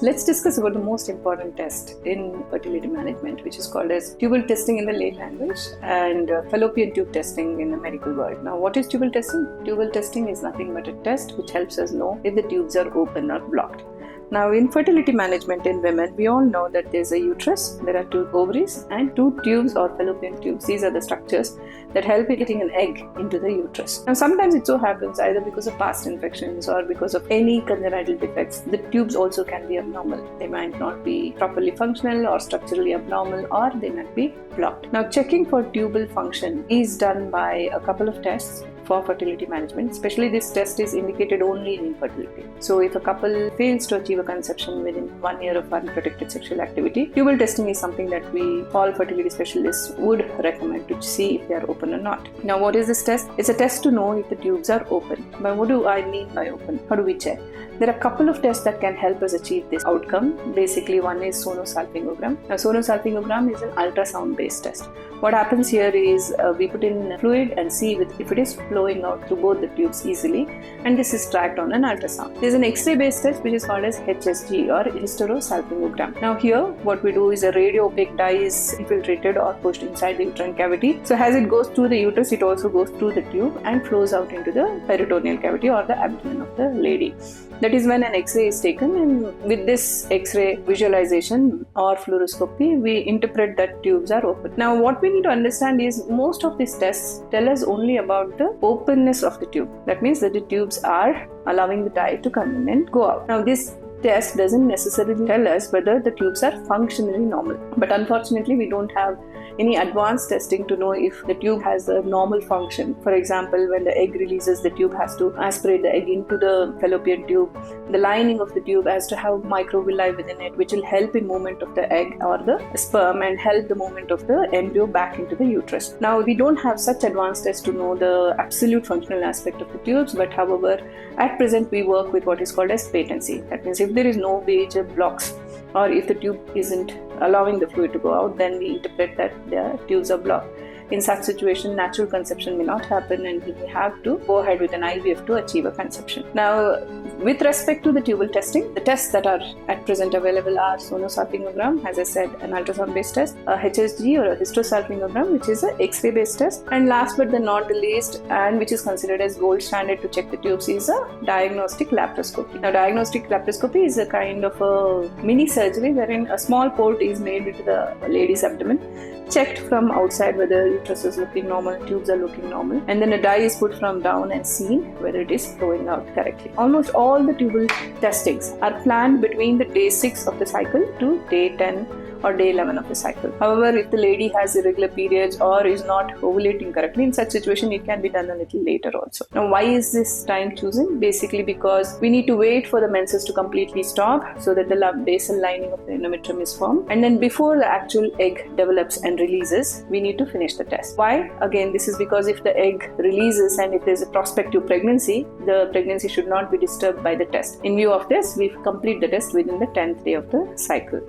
Let's discuss about the most important test in fertility management, which is called as tubal testing in the lay language and fallopian tube testing in the medical world. Now, what is tubal testing? Tubal testing is nothing but a test which helps us know if the tubes are open or blocked. Now, in fertility management in women, we all know that there's a uterus, there are 2 ovaries and 2 tubes or fallopian tubes. These are the structures that help in getting an egg into the uterus. Now, sometimes it so happens either because of past infections or because of any congenital defects, the tubes also can be abnormal. They might not be properly functional or structurally abnormal, or they might be blocked. Now, checking for tubal function is done by a couple of tests for fertility management. Especially this test is indicated only in infertility. So if a couple fails to achieve a conception within 1 year of unprotected sexual activity, tubal testing is something that we all fertility specialists would recommend to see if they are open or not. Now, what is this test? It's a test to know if the tubes are open. But what do I mean by open? How do we check? There are a couple of tests that can help us achieve this outcome. Basically, one is Sonosalpingogram. Now, Sonosalpingogram is an ultrasound-based test. What happens here is we put in fluid and see if it is flowing out through both the tubes easily, and this is tracked on an ultrasound. There is an X-ray based test which is called as HSG or hysterosalpingogram. Now here what we do is a radio opaque dye is infiltrated or pushed inside the uterine cavity. So as it goes through the uterus, it also goes through the tube and flows out into the peritoneal cavity or the abdomen of the lady. That is when an X-ray is taken, and with this X-ray visualization or fluoroscopy, we interpret that tubes are open. Now, what we need to understand is most of these tests tell us only about the openness of the tube. That means that the tubes are allowing the dye to come in and go out. Now, this test doesn't necessarily tell us whether the tubes are functionally normal. But unfortunately, we don't have any advanced testing to know if the tube has a normal function. For example, when the egg releases, the tube has to aspirate the egg into the fallopian tube. The lining of the tube has to have microvilli within it, which will help in movement of the egg or the sperm and help the movement of the embryo back into the uterus. Now, we don't have such advanced tests to know the absolute functional aspect of the tubes, but however, at present we work with what is called as patency. That means if there is no major blocks or if the tube isn't allowing the fluid to go out, then we interpret that the tubes are blocked. In such situation, natural conception may not happen and we may have to go ahead with an IVF to achieve a conception. Now, with respect to the tubal testing, the tests that are at present available are Sonosalpingogram, as I said, an ultrasound-based test, a HSG or a hysterosalpingogram, which is an X-ray based test, and last but not the least, and which is considered as gold standard to check the tubes, is a diagnostic laparoscopy. Now, diagnostic laparoscopy is a kind of a mini surgery wherein a small port is made into the lady's abdomen, checked from outside whether uterus is looking normal, tubes are looking normal, and then a dye is put from down and seen whether it is flowing out correctly. Almost all the tubal testings are planned between the day 6 of the cycle to day 10 or day 11 of the cycle. However, if the lady has irregular periods or is not ovulating correctly, in such situation it can be done a little later also. Now, why is this time chosen? Basically because we need to wait for the menses to completely stop so that the basal lining of the endometrium is formed, and then before the actual egg develops and releases, we need to finish the test. Why? Again, this is because if the egg releases and if there is a prospective pregnancy, the pregnancy should not be disturbed by the test. In view of this, we complete the test within the 10th day of the cycle.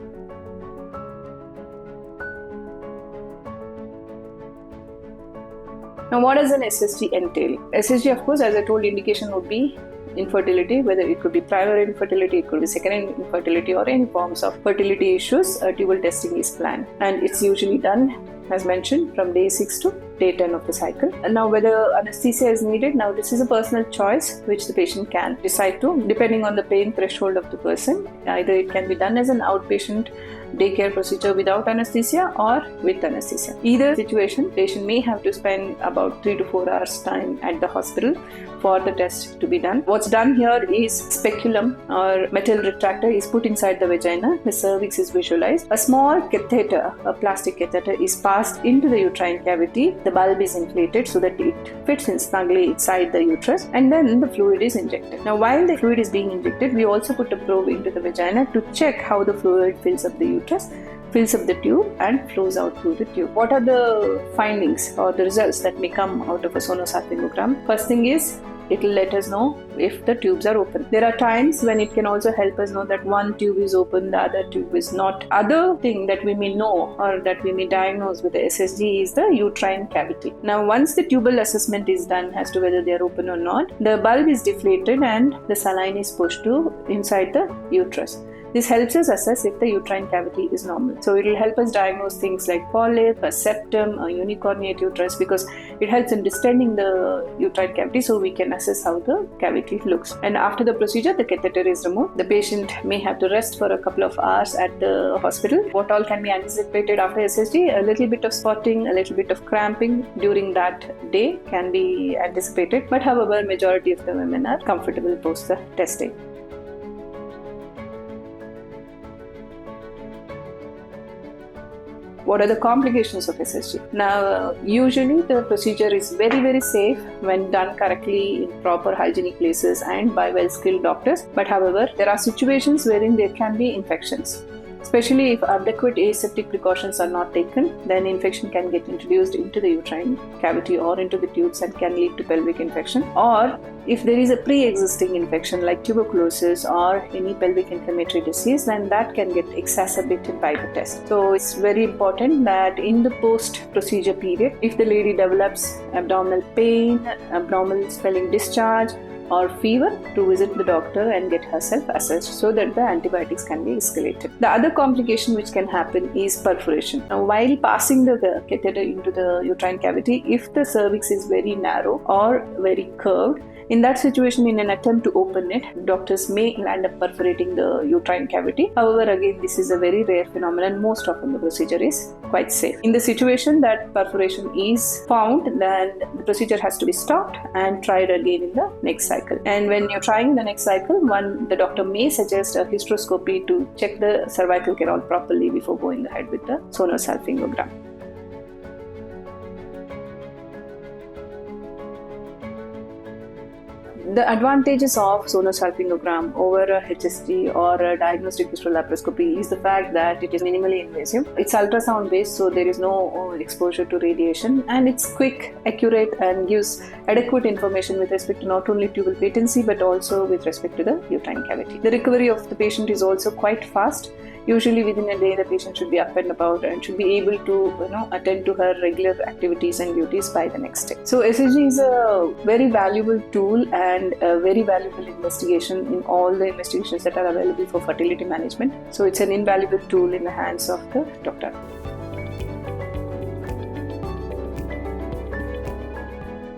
Now, what does an SSG entail? SSG, of course, as I told, indication would be infertility, whether it could be primary infertility, it could be secondary infertility, or any forms of fertility issues. Tubal testing is planned, and it's usually done, as mentioned, from day 6 to day 10 of the cycle. And now, whether anesthesia is needed, now this is a personal choice which the patient can decide to, depending on the pain threshold of the person. Either it can be done as an outpatient daycare procedure without anesthesia or with anesthesia. Either situation, patient may have to spend about 3 to 4 hours time at the hospital for the test to be done. What's done here is speculum or metal retractor is put inside the vagina, the cervix is visualized, a small catheter, a plastic catheter, is passed into the uterine cavity, the bulb is inflated so that it fits in snugly inside the uterus, and then the fluid is injected. Now, while the fluid is being injected, we also put a probe into the vagina to check how the fluid fills up the uterus, fills up the tube and flows out through the tube. What are the findings or the results that may come out of a Sonosalpingogram? First thing is, it will let us know if the tubes are open. There are times when it can also help us know that one tube is open, the other tube is not. Other thing that we may know or that we may diagnose with the SSG is the uterine cavity. Now, once the tubal assessment is done as to whether they are open or not, the bulb is deflated and the saline is pushed to inside the uterus. This helps us assess if the uterine cavity is normal. So it will help us diagnose things like polyp, a septum, a unicornuate uterus, because it helps in distending the uterine cavity so we can assess how the cavity looks. And after the procedure, the catheter is removed. The patient may have to rest for a couple of hours at the hospital. What all can be anticipated after SSG? A little bit of spotting, a little bit of cramping during that day can be anticipated. But however, majority of the women are comfortable post the testing. What are the complications of SSG? Now, usually the procedure is very safe when done correctly in proper hygienic places and by well-skilled doctors. But however, there are situations wherein there can be infections. Especially if adequate aseptic precautions are not taken, then infection can get introduced into the uterine cavity or into the tubes and can lead to pelvic infection. Or if there is a pre-existing infection like tuberculosis or any pelvic inflammatory disease, then that can get exacerbated by the test. So it's very important that in the post-procedure period, if the lady develops abdominal pain, abdominal swelling discharge, or fever, to visit the doctor and get herself assessed so that the antibiotics can be escalated. The other complication which can happen is perforation. Now, while passing the catheter into the uterine cavity, if the cervix is very narrow or very curved, in that situation, in an attempt to open it, doctors may end up perforating the uterine cavity. However, again, this is a very rare phenomenon. Most often the procedure is quite safe. In the situation that perforation is found, then the procedure has to be stopped and tried again in the next cycle. And when you're trying the next cycle, the doctor may suggest a hysteroscopy to check the cervical canal properly before going ahead with the Sonosalpingography. The advantages of Sonosalpingogram over a HSG or a diagnostic visual laparoscopy is the fact that it is minimally invasive. It's ultrasound-based, so there is no exposure to radiation, and it's quick, accurate, and gives adequate information with respect to not only tubal patency but also with respect to the uterine cavity. The recovery of the patient is also quite fast. Usually within a day, the patient should be up and about and should be able to attend to her regular activities and duties by the next day. So SSG is a very valuable tool and a very valuable investigation in all the investigations that are available for fertility management. So it's an invaluable tool in the hands of the doctor.